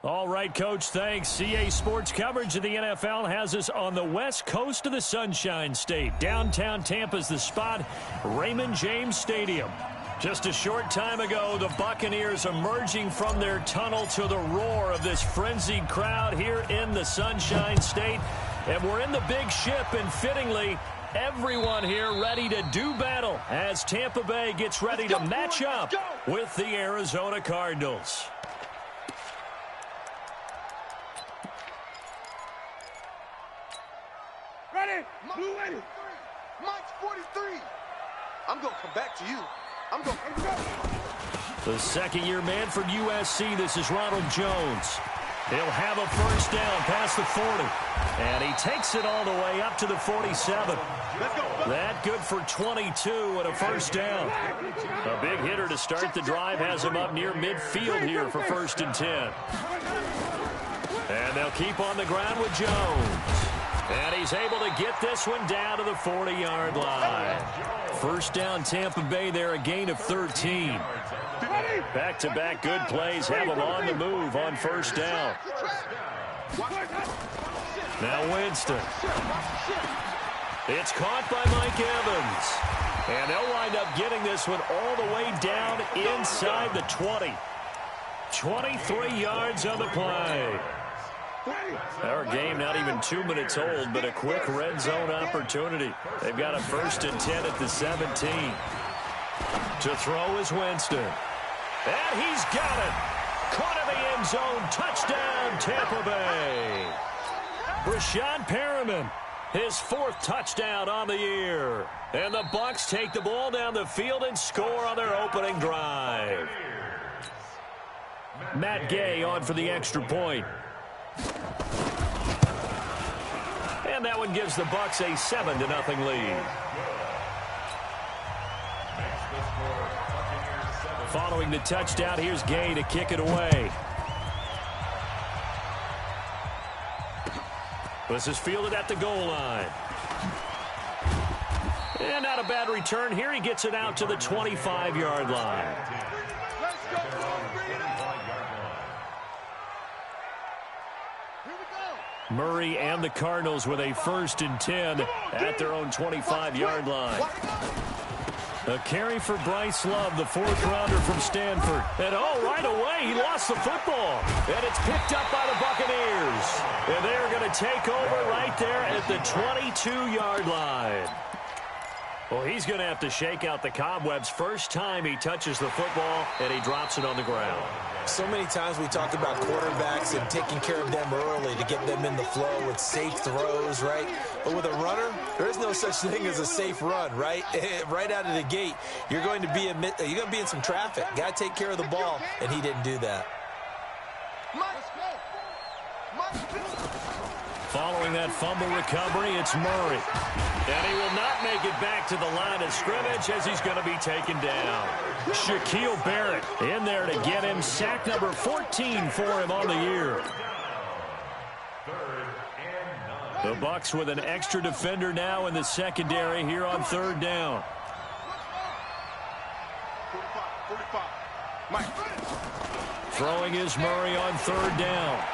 All right, Coach, thanks. CA Sports coverage of the NFL has us on the west coast of the Sunshine State. Downtown Tampa's the spot, Raymond James Stadium. Just a short time ago, the Buccaneers emerging from their tunnel to the roar of this frenzied crowd here in the Sunshine State. And we're in the big ship, and fittingly, everyone here ready to do battle as Tampa Bay gets ready to match up with the Arizona Cardinals. Ready? Blue ready. Mike's 43. I'm going to come back to you. I'm going to go. The second-year man from USC, this is Ronald Jones. He'll have a first down past the 40. And he takes it all the way up to the 47. That good for 22 and a first down. A big hitter to start the drive has him up near midfield here for 1st and 10. And they'll keep on the ground with Jones. And he's able to get this one down to the 40-yard line. First down, Tampa Bay there, a gain of 13. Back-to-back good plays have them on the move on first down. Now Winston. It's caught by Mike Evans. And they'll wind up getting this one all the way down inside the 20. 23 yards on the play. Our game not even 2 minutes old, but a quick red zone opportunity. They've got a 1st and 10 at the 17. To throw is Winston. And he's got it. Caught in the end zone. Touchdown, Tampa Bay. Brashad Perriman, his 4th touchdown on the year. And the Bucs take the ball down the field and score on their opening drive. Matt Gay on for the extra point. And that one gives the Bucs a 7-0 lead. Following the touchdown, here's Gay to kick it away. This is fielded at the goal line. And not a bad return here. He gets it out to the 25-yard line. Murray and the Cardinals with a 1st and 10 at their own 25-yard line. A carry for Bryce Love, the 4th-rounder from Stanford. And, right away, he lost the football. And it's picked up by the Buccaneers. And they're going to take over right there at the 22-yard line. Well, he's going to have to shake out the cobwebs. First time he touches the football, and he drops it on the ground. So many times we talk about quarterbacks and taking care of them early to get them in the flow with safe throws, right? But with a runner, there is no such thing as a safe run, right? Right out of the gate, you're going to be in some traffic. Got to take care of the ball, and he didn't do that. Following that fumble recovery, it's Murray. And he will not make it back to the line of scrimmage as he's going to be taken down. Shaquille Barrett in there to get him. Sack number 14 for him on the year. The Bucs with an extra defender now in the secondary here on 3rd down. Throwing is Murray on 3rd down.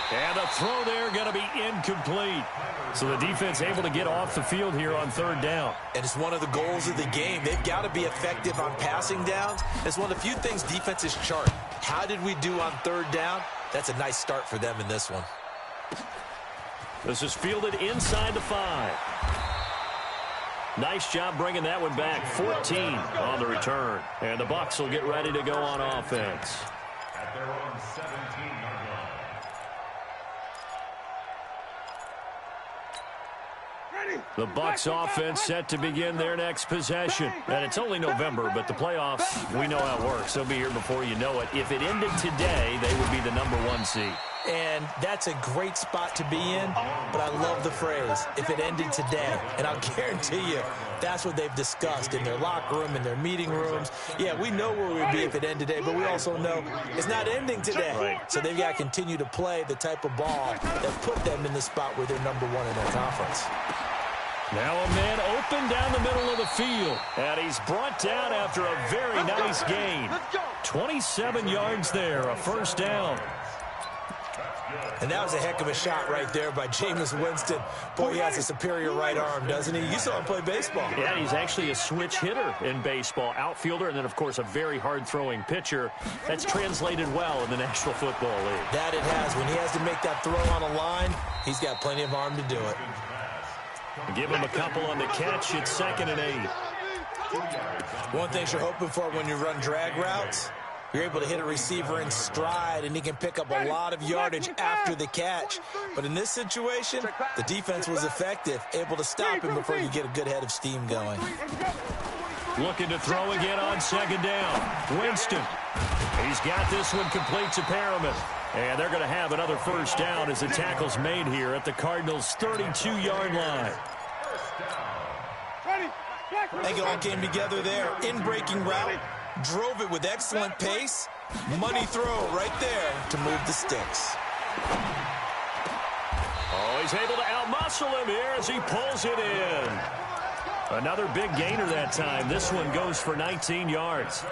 And the throw there going to be incomplete. So the defense able to get off the field here on 3rd down. And it's one of the goals of the game. They've got to be effective on passing downs. It's one of the few things defenses chart. How did we do on 3rd down? That's a nice start for them in this one. This is fielded inside the 5. Nice job bringing that one back. 14 on the return. And the Bucs will get ready to go on offense. At their own 17-yard line. The Bucs offense set to begin their next possession. And it's only November, but the playoffs, we know how it works. They'll be here before you know it. If it ended today, they would be the number 1 seed. And that's a great spot to be in, but I love the phrase, if it ended today. And I'll guarantee you, that's what they've discussed in their locker room, in their meeting rooms. Yeah, we know where we'd be if it ended today, but we also know it's not ending today. Right. So they've got to continue to play the type of ball that put them in the spot where they're number 1 in their conference. Now a man open down the middle of the field. And he's brought down after a very nice gain. 27 yards there, a first down. And that was a heck of a shot right there by Jameis Winston. Boy, he has a superior right arm, doesn't he? You saw him play baseball. Yeah, he's actually a switch hitter in baseball. Outfielder, and then, of course, a very hard-throwing pitcher. That's translated well in the National Football League. That it has. When he has to make that throw on a line, he's got plenty of arm to do it. Give him a couple on the catch. It's 2nd and 8. One thing you're hoping for when you run drag routes, you're able to hit a receiver in stride, and he can pick up a lot of yardage after the catch. But in this situation, the defense was effective, able to stop him before you get a good head of steam going. Looking to throw again on 2nd down. Winston. He's got this one complete to Perriman. And they're going to have another 1st down as the tackle's made here at the Cardinals' 32-yard line. I think it all came together there. In-breaking route, drove it with excellent pace. Money throw right there to move the sticks. Oh, he's able to outmuscle him here as he pulls it in. Another big gainer that time. This one goes for 19 yards.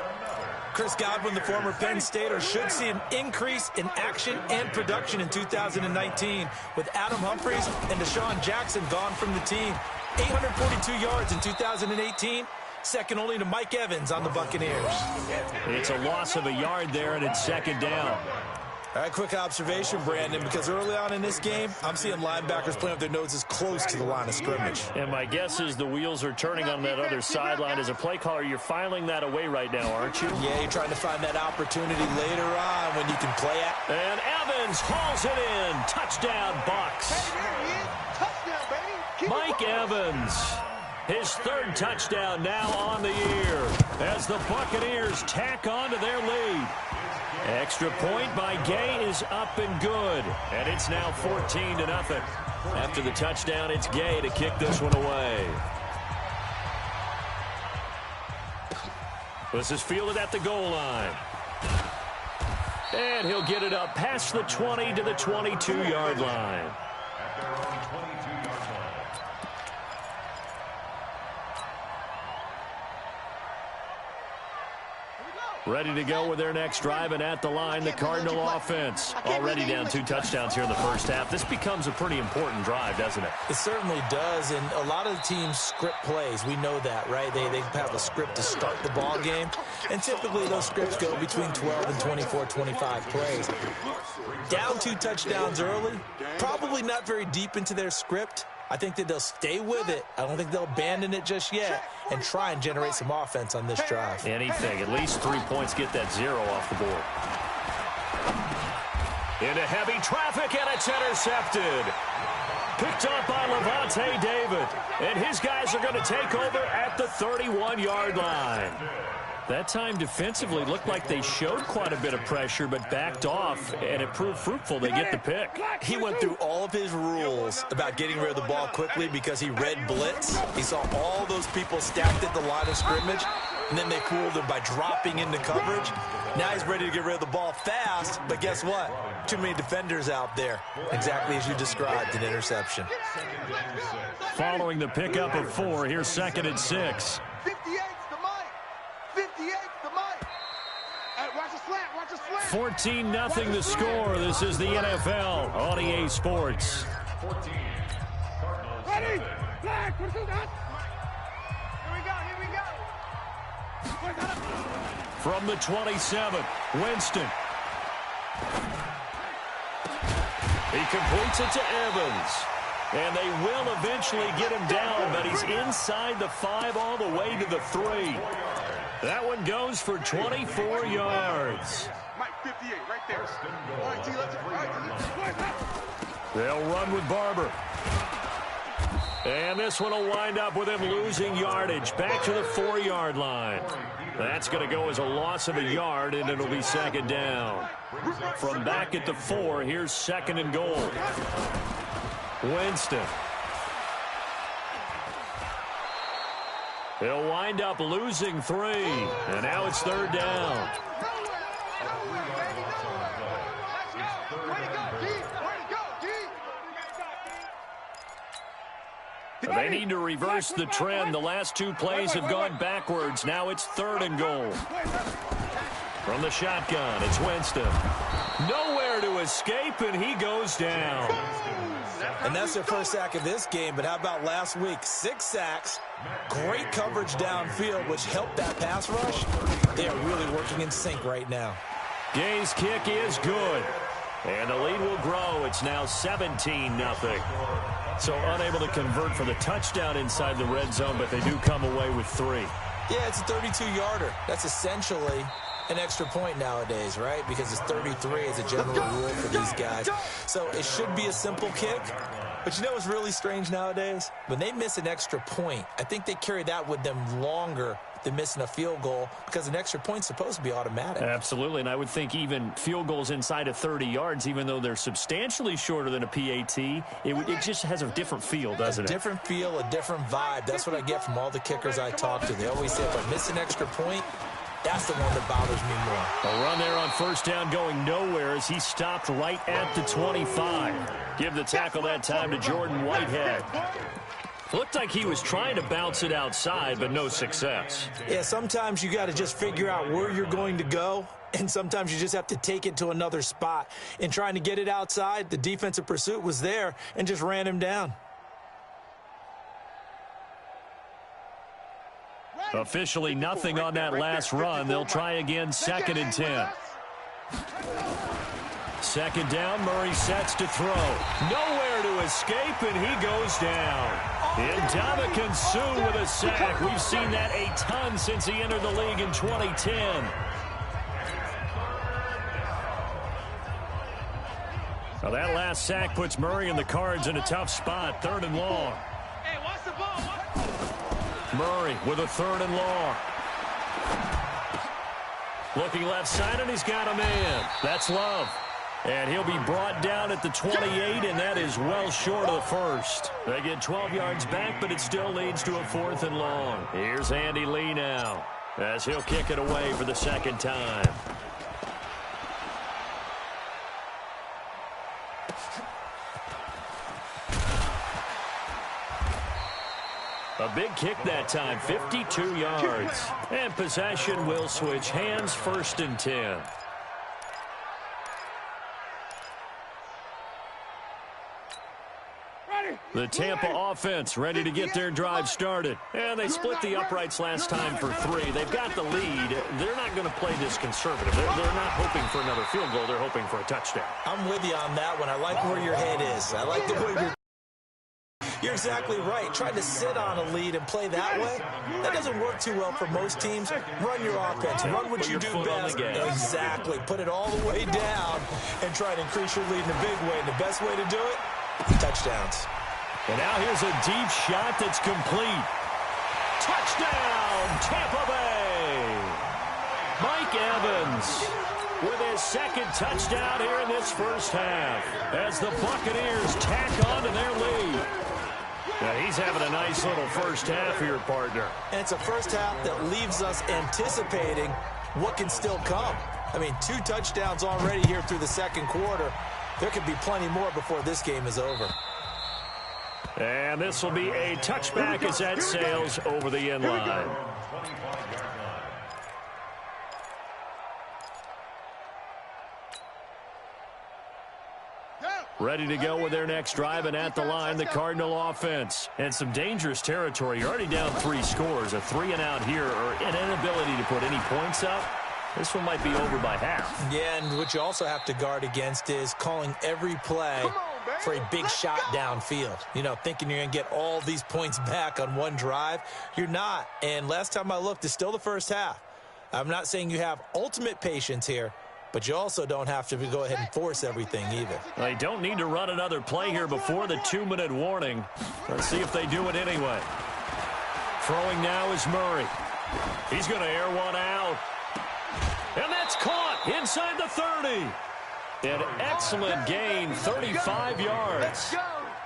Chris Godwin, the former Penn Stater, should see an increase in action and production in 2019 with Adam Humphries and Deshaun Jackson gone from the team. 842 yards in 2018, second only to Mike Evans on the Buccaneers. It's a loss of a yard there, and it's 2nd down. All right, quick observation, Brandon, because early on in this game, I'm seeing linebackers playing with their noses close to the line of scrimmage. And my guess is the wheels are turning on that other sideline. As a play caller, you're filing that away right now, aren't you? Yeah, you're trying to find that opportunity later on when you can play it. And Evans hauls it in. Touchdown, Bucs. Mike Evans, his 3rd touchdown now on the year as the Buccaneers tack on to their lead. Extra point by Gay is up and good, and it's now 14-0. After the touchdown, it's Gay to kick this one away. This is fielded at the goal line. And he'll get it up past the 20 to the 22-yard line. Ready to go with their next drive, and at the line, the Cardinal offense. Already down 2 touchdowns here in the first half. This becomes a pretty important drive, doesn't it? It certainly does, and a lot of the teams script plays. We know that, right? They have a script to start the ball game, and typically those scripts go between 12 and 24, 25 plays. Down 2 touchdowns early, probably not very deep into their script. I think that they'll stay with it. I don't think they'll abandon it just yet and try and generate some offense on this drive. Anything. At least 3 points, get that 0 off the board. Into heavy traffic, and it's intercepted. Picked up by Levante David. And his guys are going to take over at the 31-yard line. That time defensively looked like they showed quite a bit of pressure but backed off, and it proved fruitful. They get the pick. He went through all of his rules about getting rid of the ball quickly because he read blitz. He saw all those people stacked at the line of scrimmage, and then they fooled him by dropping into coverage. Now he's ready to get rid of the ball fast, but guess what? Too many defenders out there. Exactly as you described, an interception. Following the pickup of 4, here's 2nd and 6. 14-0 the score. This is the NFL on EA Sports. 14. Ready? Flag. Here we go. From the 27, Winston. He completes it to Evans. And they will eventually get him down, but he's inside the 5 all the way to the 3. That one goes for 24 yards. Mike 58 right there. All right, T, They'll run with Barber. And this one will wind up with him losing yardage back to the 4-yard line. That's going to go as a loss of a yard, and it'll be 2nd down. From back at the 4, here's 2nd and goal. Winston. He'll wind up losing 3, and now it's 3rd down. They need to reverse the trend. The last 2 plays have gone backwards. Now it's 3rd and goal. From the shotgun, it's Winston. Nowhere to escape, and he goes down. And that's their first sack of this game, but how about last week? 6 sacks, great coverage downfield, which helped that pass rush. They are really working in sync right now. Gay's kick is good, and the lead will grow. It's now 17-0. So unable to convert for the touchdown inside the red zone, but they do come away with 3. Yeah, it's a 32-yarder. That's essentially an extra point nowadays, right? Because it's 33 as a general rule for these guys. So it should be a simple kick. But you know what's really strange nowadays? When they miss an extra point, I think they carry that with them longer than missing a field goal because an extra point's supposed to be automatic. Absolutely, and I would think even field goals inside of 30 yards, even though they're substantially shorter than a PAT, it just has a different feel, doesn't it? A different feel, a different vibe. That's what I get from all the kickers I talk to. They always say if I miss an extra point, that's the one that bothers me more. A run there on first down going nowhere as he stopped right at the 25. Give the tackle that time to Jordan Whitehead. Looked like he was trying to bounce it outside, but no success. Yeah, sometimes you got to just figure out where you're going to go, and sometimes you just have to take it to another spot. In trying to get it outside, the defensive pursuit was there and just ran him down. Officially nothing on that last run. They'll try again, 2nd and 10. Second down, Murray sets to throw. Nowhere to escape, and he goes down. Ndamukong Suh with a sack. We've seen that a ton since he entered the league in 2010. Well, that last sack puts Murray and the Cards in a tough spot, 3rd and long. Hey, watch the ball. Murray with a 3rd and long. Looking left side, and he's got a man. That's Love. And he'll be brought down at the 28, and that is well short of the first. They get 12 yards back, but it still leads to a 4th and long. Here's Andy Lee now, as he'll kick it away for the second time. A big kick that time, 52 yards. And possession will switch hands, 1st and 10. The Tampa offense ready to get their drive started. And they split the uprights last time for 3. They've got the lead. They're not going to play this conservative. They're not hoping for another field goal. They're hoping for a touchdown. I'm with you on that one. I like where your head is. I like the way you're exactly right. Trying to sit on a lead and play that way, that doesn't work too well for most teams. Run your offense. Run what you do best. Exactly. Put it all the way down and try to increase your lead in a big way. And the best way to do it, touchdowns. And now here's a deep shot that's complete. Touchdown, Tampa Bay. Mike Evans with his 2nd touchdown here in this first half as the Buccaneers tack on to their lead. Now he's having a nice little first half here, partner. And it's a first half that leaves us anticipating what can still come. I mean, 2 touchdowns already here through the second quarter. There could be plenty more before this game is over. And this will be a touchback as that sails over the end line. Ready to go with their next drive, and at the line, the Cardinal offense. And some dangerous territory. You're already down 3 scores. A 3-and-out here, or an inability to put any points up. This one might be over by half. Yeah, and what you also have to guard against is calling every play for a big shot downfield. You know, thinking you're going to get all these points back on one drive. You're not. And last time I looked, it's still the first half. I'm not saying you have ultimate patience here, but you also don't have to go ahead and force everything either. They don't need to run another play here before the 2-minute warning. Let's see if they do it anyway. Throwing now is Murray. He's going to air one out. And that's caught inside the 30. An excellent gain, 35 yards.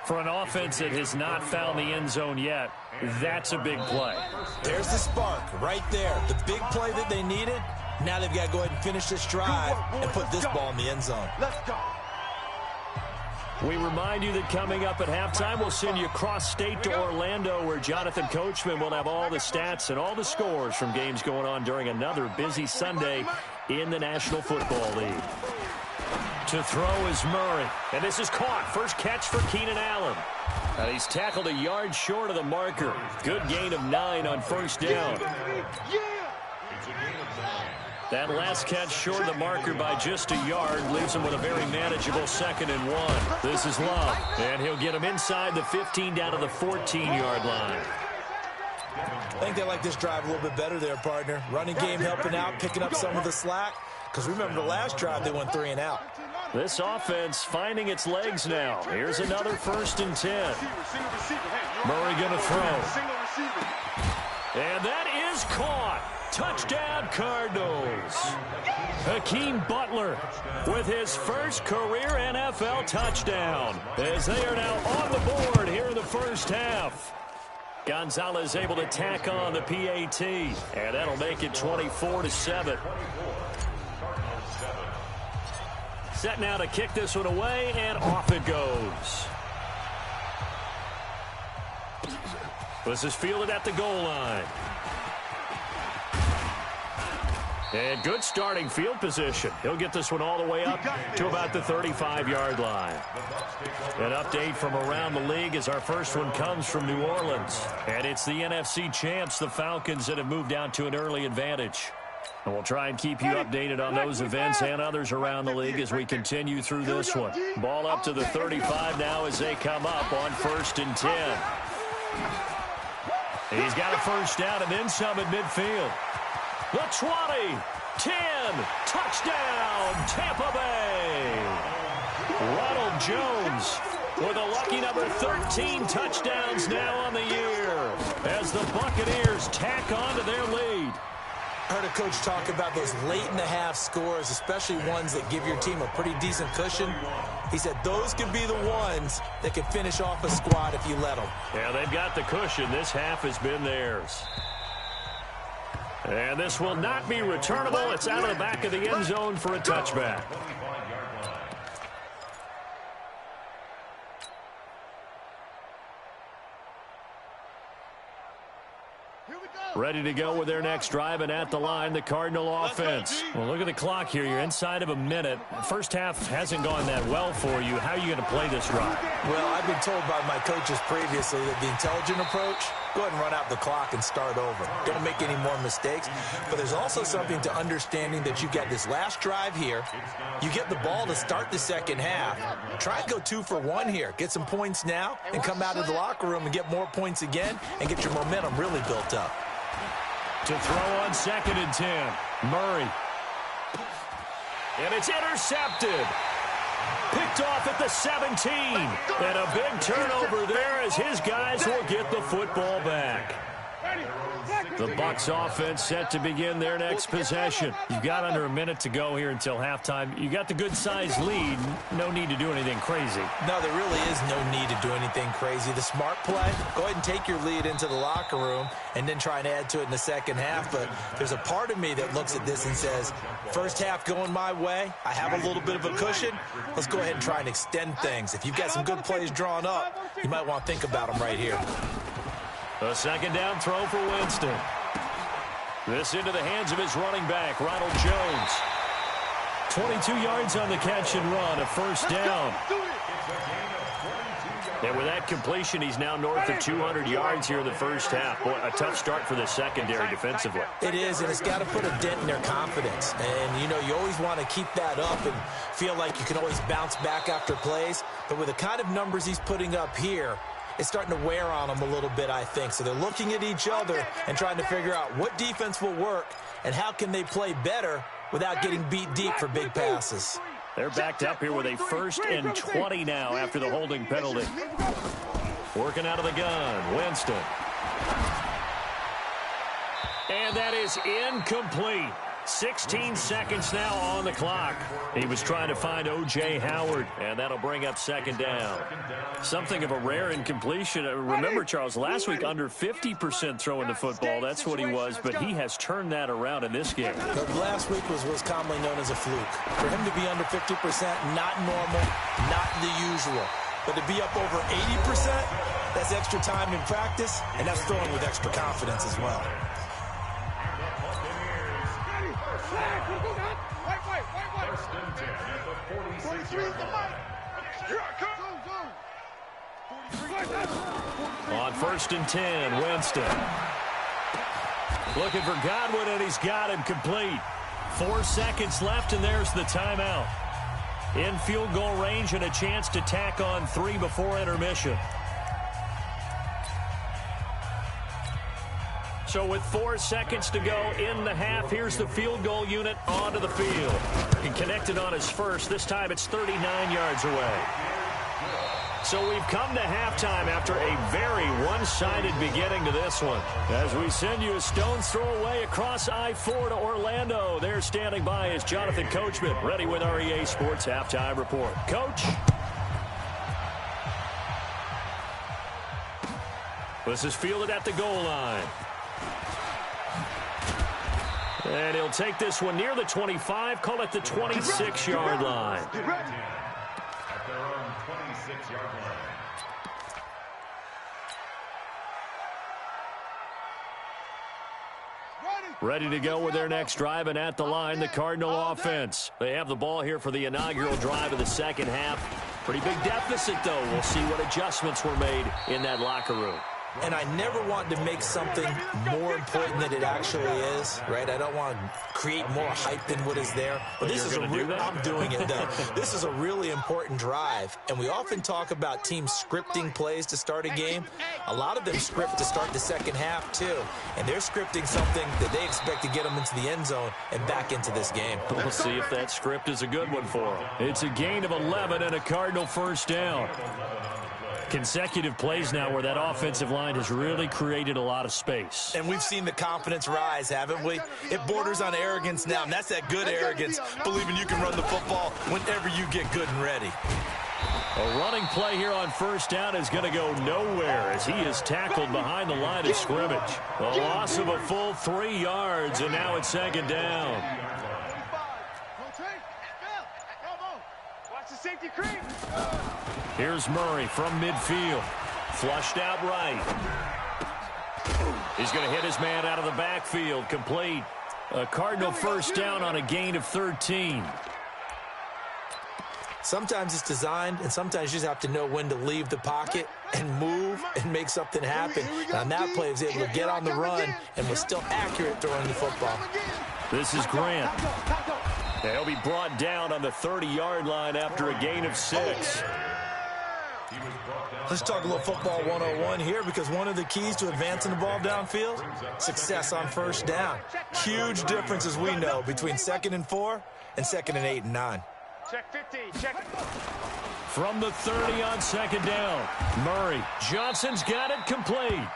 For an offense that has not found the end zone yet, that's a big play. There's the spark right there. The big play that they needed. Now they've got to go ahead and finish this drive and put this ball in the end zone. Let's go. We remind you that coming up at halftime, we'll send you cross-state to Orlando, where Jonathan Coachman will have all the stats and all the scores from games going on during another busy Sunday in the National Football League. To throw is Murray. And this is caught. First catch for Keenan Allen. And he's tackled a yard short of the marker. Good gain of 9 on first down. That last catch short of the marker by just a yard leaves him with a very manageable 2nd and 1. This is Love. And he'll get him inside the 15 down to the 14-yard line. I think they like this drive a little bit better there, partner. Running game helping out, picking up some of the slack. Because remember the last drive, they went 3 and out. This offense finding its legs now. Here's another 1st and 10. Murray going to throw. And that is caught. Touchdown, Cardinals. Hakeem Butler with his first career NFL touchdown as they are now on the board here in the first half. Gonzalez able to tack on the PAT, and that'll make it 24-7. Set now to kick this one away, and off it goes. This is fielded at the goal line. And good starting field position. He'll get this one all the way up to about the 35-yard line. An update from around the league as our first one comes from New Orleans. And it's the NFC champs, the Falcons, that have moved down to an early advantage. And we'll try and keep you updated on those events and others around the league as we continue through this one. Ball up to the 35 now as they come up on 1st and 10. He's got a first down and then some at midfield. The 20, 10, touchdown, Tampa Bay. Ronald Jones with a lucky number 13 touchdowns now on the year as the Buccaneers tack on to their lead. I heard a coach talk about those late-in-the-half scores, especially ones that give your team a pretty decent cushion. He said those could be the ones that can finish off a squad if you let them. Yeah, they've got the cushion. This half has been theirs. And this will not be returnable. It's out of the back of the end zone for a touchback. Ready to go with their next drive, and at the line, the Cardinal offense. Well, look at the clock here. You're inside of a minute. First half hasn't gone that well for you. How are you going to play this drive? Well, I've been told by my coaches previously that the intelligent approach, go ahead and run out the clock and start over. Don't make any more mistakes. But there's also something to understanding that you get this last drive here. You get the ball to start the second half. Try and go 2 for 1 here. Get some points now and come out of the locker room and get more points again and get your momentum really built up. To throw on 2nd and 10. Murray. And it's intercepted. Picked off at the 17. And a big turnover there as his guys will get the football back. The Bucs offense set to begin their next possession. You've got under a minute to go here until halftime. You got the good-sized lead. No need to do anything crazy. No, there really is no need to do anything crazy. The smart play, go ahead and take your lead into the locker room and then try and add to it in the second half. But there's a part of me that looks at this and says, first half going my way, I have a little bit of a cushion. Let's go ahead and try and extend things. If you've got some good plays drawn up, you might want to think about them right here. A second down throw for Winston. This into the hands of his running back, Ronald Jones. 22 yards on the catch and run, a first down. And with that completion, he's now north of 200 yards here in the first half. Boy, a tough start for the secondary defensively. It is, and it's got to put a dent in their confidence. And, you know, you always want to keep that up and feel like you can always bounce back after plays. But with the kind of numbers he's putting up here, it's starting to wear on them a little bit, I think. So they're looking at each other and trying to figure out what defense will work and how can they play better without getting beat deep for big passes. They're backed up here with a 1st and 20 now after the holding penalty. Working out of the gun, Winston. And that is incomplete. 16 seconds now on the clock. He was trying to find O.J. Howard, and that'll bring up second down. Something of a rare incompletion. Remember, Charles, last week under 50% throwing the football. That's what he was, but he has turned that around in this game. But last week was what's commonly known as a fluke. For him to be under 50%, not normal, not the usual. But to be up over 80%, that's extra time in practice, and that's throwing with extra confidence as well. First and 10 at the 46-yard line. On first and 10, Winston. Looking for Godwin, and he's got him complete. 4 seconds left, and there's the timeout. In field goal range and a chance to tack on 3 before intermission. So with 4 seconds to go in the half, here's the field goal unit onto the field. He connected on his first. This time it's 39 yards away. So we've come to halftime after a very one-sided beginning to this one. As we send you a stone's throw away across I-4 to Orlando. There standing by is Jonathan Coachman, ready with our EA Sports Halftime Report. Coach? This is fielded at the goal line. And he'll take this one near the 25, call it the 26-yard line. At their own 26-yard line. Ready to go with their next drive, and at the line, the Cardinal offense. They have the ball here for the inaugural drive of the second half. Pretty big deficit, though. We'll see what adjustments were made in that locker room. And I never want to make something more important than it actually is, right? I don't want to create more hype than what is there. But this is I'm doing it, though. This is a really important drive. And we often talk about teams scripting plays to start a game. A lot of them script to start the second half, too. And they're scripting something that they expect to get them into the end zone and back into this game. We'll see if that script is a good one for them. It's a gain of 11 and a Cardinal first down. Consecutive plays now where that offensive line has really created a lot of space. And we've seen the confidence rise, haven't we? It borders on arrogance now, and that's that good arrogance, believing you can run the football whenever you get good and ready. A running play here on first down is going to go nowhere as he is tackled behind the line of scrimmage. A loss of a full 3 yards, and now it's second down. Watch the safety creep. Here's Murray from midfield. Flushed out right. He's going to hit his man out of the backfield. Complete. A Cardinal first down on a gain of 13. Sometimes it's designed, and sometimes you just have to know when to leave the pocket and move and make something happen. And on that play, he was able to get on the run and was still accurate throwing the football. This is Grant. He'll be brought down on the 30-yard line after a gain of 6. Let's talk a little football 101 here, because one of the keys to advancing the ball downfield, success on first down. Huge difference, as we know, between 2nd and 4 and 2nd and 8 and 9. Check 50. Check. From the 30 on second down, Murray. Johnson's got it complete.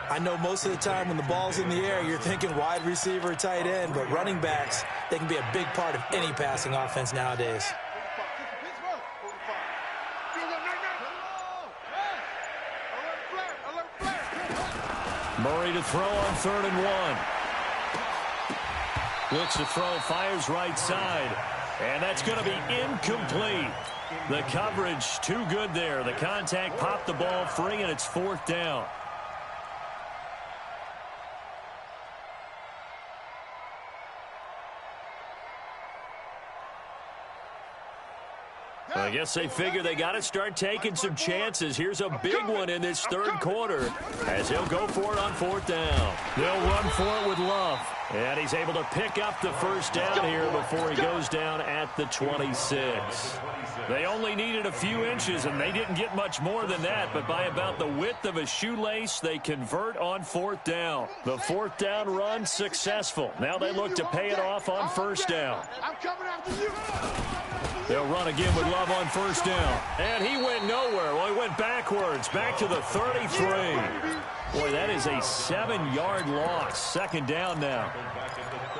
I know most of the time when the ball's in the air, you're thinking wide receiver, tight end, but running backs, they can be a big part of any passing offense nowadays. Murray to throw on 3rd and 1. Looks to throw, fires right side. And that's going to be incomplete. The coverage too good there. The contact popped the ball free, and it's 4th down. I guess they figure they got to start taking some chances. Here's a big one in this 3rd quarter as he'll go for it on 4th down. They'll run for it with Love. And he's able to pick up the first down here before he goes down at the 26. They only needed a few inches, and they didn't get much more than that. But by about the width of a shoelace, they convert on 4th down. The 4th down run successful. Now they look to pay it off on first down. I'm coming after you. They'll run again with Love on first down. And he went nowhere. Well, he went backwards, back to the 33. Boy, that is a 7-yard loss. Second down now.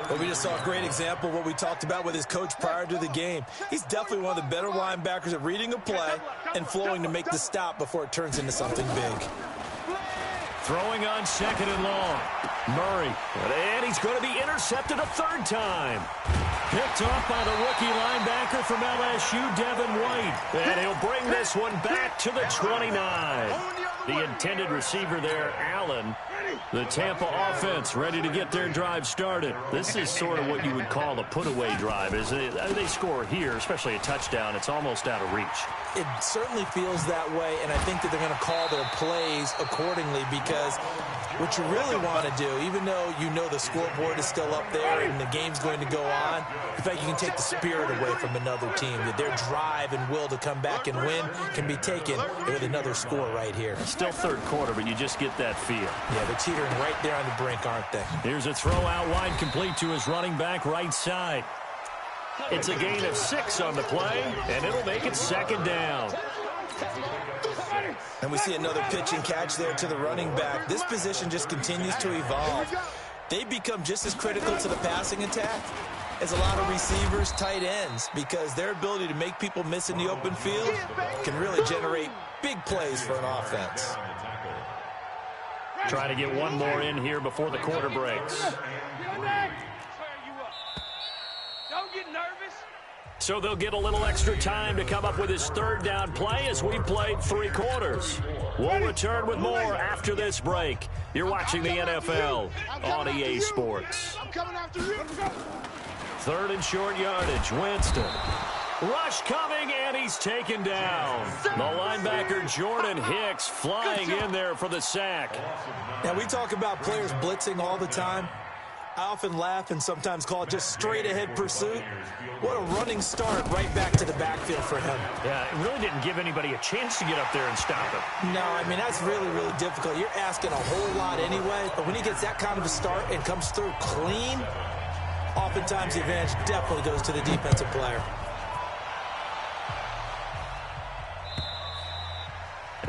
Well, we just saw a great example of what we talked about with his coach prior to the game. He's definitely one of the better linebackers at reading a play and flowing to make the stop before it turns into something big. Throwing on 2nd and long. Murray. And he's going to be intercepted a 3rd time. Picked off by the rookie linebacker from LSU, Devin White. And he'll bring this one back to the 29. The intended receiver there, Allen. The Tampa offense ready to get their drive started. This is sort of what you would call a put-away drive, isn't it? They score here, especially a touchdown. It's almost out of reach. It certainly feels that way, and I think that they're going to call their plays accordingly, because what you really want to do, even though you know the scoreboard is still up there and the game's going to go on, in fact, you can take the spirit away from another team. That their drive and will to come back and win can be taken with another score right here. Still third quarter, but you just get that feel. Yeah, they're teetering right there on the brink, aren't they? Here's a throw out wide, complete to his running back right side. It's a gain of 6 on the play, and it'll make it second down. And we see another pitch and catch there to the running back. This position just continues to evolve. They become just as critical to the passing attack as a lot of receivers, tight ends, because their ability to make people miss in the open field can really generate big plays for an offense. Try to get one more in here before the quarter breaks. Don't get nervous. So they'll get a little extra time to come up with his third down play as we played 3 quarters. We'll return with more after this break. You're watching the NFL on EA Sports. I'm coming after you. Third and short yardage, Winston. Rush coming, and he's taken down. The linebacker, Jordan Hicks, flying in there for the sack. Now, we talk about players blitzing all the time. I often laugh and sometimes call it just straight-ahead pursuit. What a running start right back to the backfield for him. Yeah, it really didn't give anybody a chance to get up there and stop him. No, I mean, that's really, really difficult. You're asking a whole lot anyway, but when he gets that kind of a start and comes through clean, oftentimes the advantage definitely goes to the defensive player.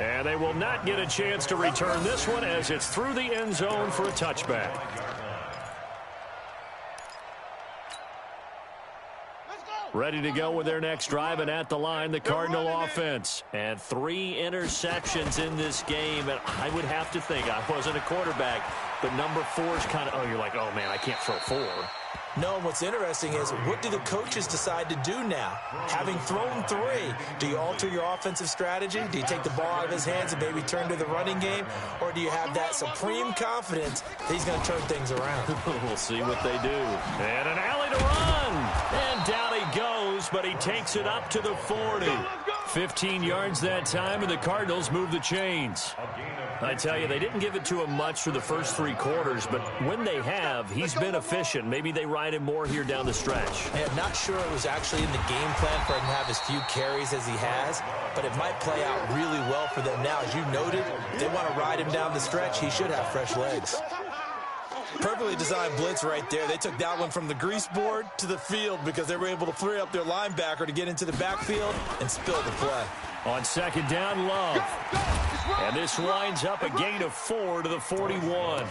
And they will not get a chance to return this one as it's through the end zone for a touchback. Ready to go with their next drive, and at the line, the Cardinal offense. And 3 interceptions in this game, and I would have to think, I wasn't a quarterback, but number 4 is kind of, oh, you're like, oh, man, I can't throw 4. No, and what's interesting is, what do the coaches decide to do now? Having thrown 3, do you alter your offensive strategy? Do you take the ball out of his hands and maybe turn to the running game? Or do you have that supreme confidence that he's going to turn things around? We'll see what they do. And an alley to run. And down he goes, but he takes it up to the 40. 15 yards that time, and the Cardinals move the chains. I tell you, they didn't give it to him much for the first 3 quarters, but when they have, he's been efficient. Maybe they ride him more here down the stretch. I'm not sure it was actually in the game plan for him to have as few carries as he has, but it might play out really well for them now. As you noted, if they want to ride him down the stretch, he should have fresh legs. Perfectly designed blitz right there. They took that one from the grease board to the field because they were able to free up their linebacker to get into the backfield and spill the play. On second down, Love. And this winds up a gain of 4 to the 41.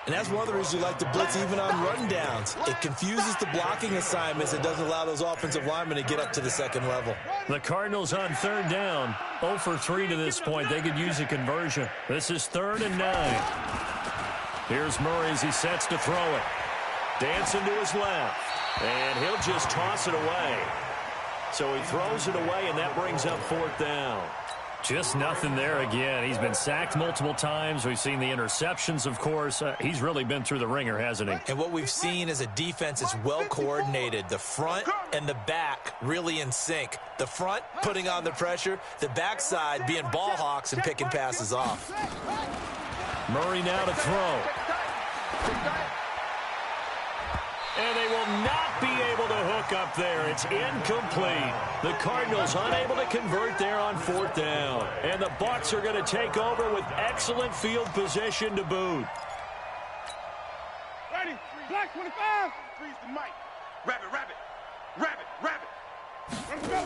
And that's one of the reasons you like to blitz even on rundowns. It confuses the blocking assignments. It doesn't allow those offensive linemen to get up to the second level. The Cardinals on third down. 0 for 3 to this point. They could use a conversion. This is 3rd and 9. Here's Murray as he sets to throw it. Dancing to his left. And he'll just toss it away. So he throws it away, and that brings up 4th down. Just nothing there again. He's been sacked multiple times. We've seen the interceptions, of course. He's really been through the ringer, hasn't he? And what we've seen is a defense that's well coordinated. The front and the back really in sync. The front putting on the pressure. The backside being ball hawks and picking passes off. Murray now to throw. And they will not be able to hook up there. It's incomplete. The Cardinals unable to convert there on 4th down. And the Bucs are going to take over with excellent field position to boot. Ready? Black 25. Freeze the mic. Rabbit, rabbit. Rabbit, rabbit. Let's go.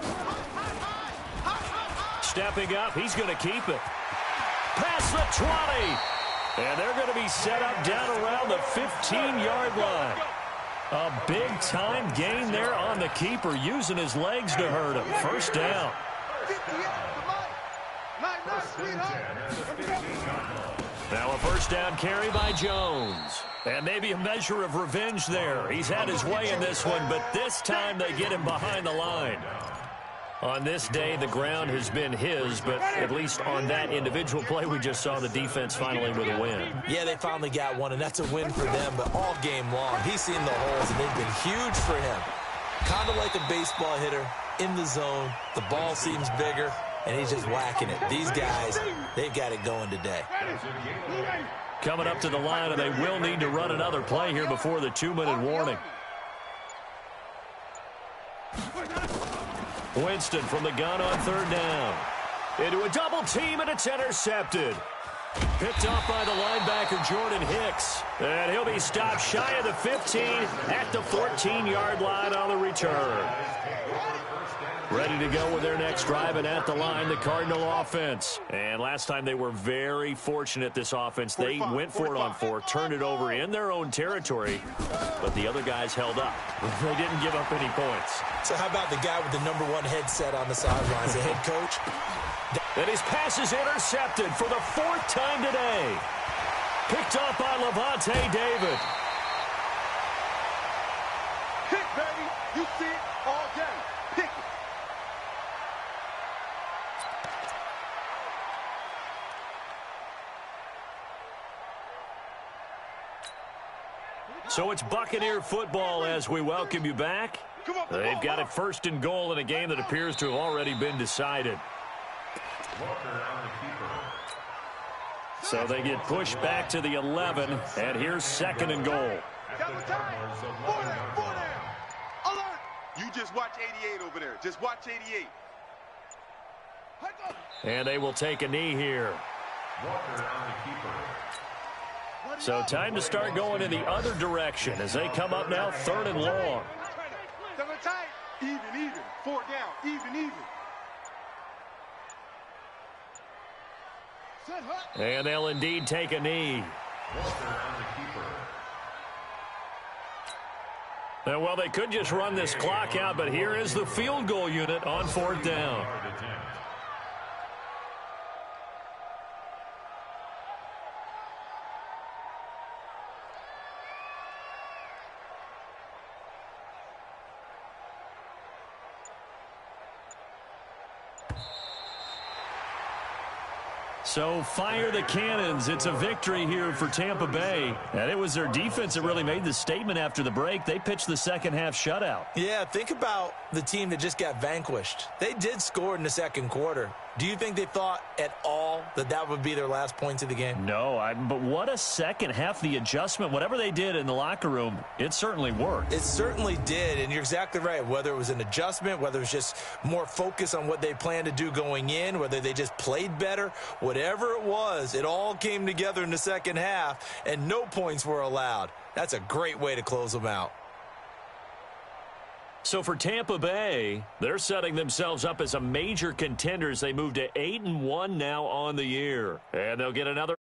Stepping up, he's going to keep it. Past the 20. And they're going to be set up down around the 15-yard line. A big-time gain there on the keeper, using his legs to hurt him. 1st down. Now a 1st down carry by Jones. And maybe a measure of revenge there. He's had his way in this one, but this time they get him behind the line. On this day, the ground has been his, but at least on that individual play, we just saw the defense finally with a win. Yeah, they finally got one, and that's a win for them, but all game long, he's seen the holes, and they've been huge for him. Kind of like a baseball hitter in the zone. The ball seems bigger, and he's just whacking it. These guys, they've got it going today. Coming up to the line, and they will need to run another play here before the 2-minute warning. Winston from the gun on third down. Into a double team, and it's intercepted. Picked off by the linebacker, Jordan Hicks. And he'll be stopped shy of the 15 at the 14-yard line on the return. Ready to go with their next drive, and at the line, the Cardinal offense. And last time they were very fortunate, this offense. They went for it on 4, turned it over in their own territory, but the other guys held up. They didn't give up any points. So how about the guy with the #1 headset on the sidelines, the head coach? And his pass is intercepted for the 4th time today. Picked off by Levante David. Pick, baby. You see it all day. Pick it. So it's Buccaneer football as we welcome you back. They've got it 1st and goal in a game that appears to have already been decided. So they get pushed back to the 11, and here's 2nd and goal. Alert! You just watch 88 over there. Just watch 88. And they will take a knee here. So time to start going in the other direction as they come up now 3rd and long. Even. 4 down. Even. And they'll indeed take a knee. And well, they could just run this clock out, but here is the field goal unit on 4th down. So fire the cannons. It's a victory here for Tampa Bay. And it was their defense that really made the statement after the break. They pitched the second half shutout. Yeah, think about the team that just got vanquished. They did score in the 2nd quarter. Do you think they thought at all that that would be their last points of the game? No, but what a second half. The adjustment, whatever they did in the locker room, it certainly worked. It certainly did, and you're exactly right. Whether it was an adjustment, whether it was just more focus on what they planned to do going in, whether they just played better, whatever it was, it all came together in the second half, and no points were allowed. That's a great way to close them out. So for Tampa Bay, they're setting themselves up as a major contender as they move to 8-1 now on the year. And they'll get another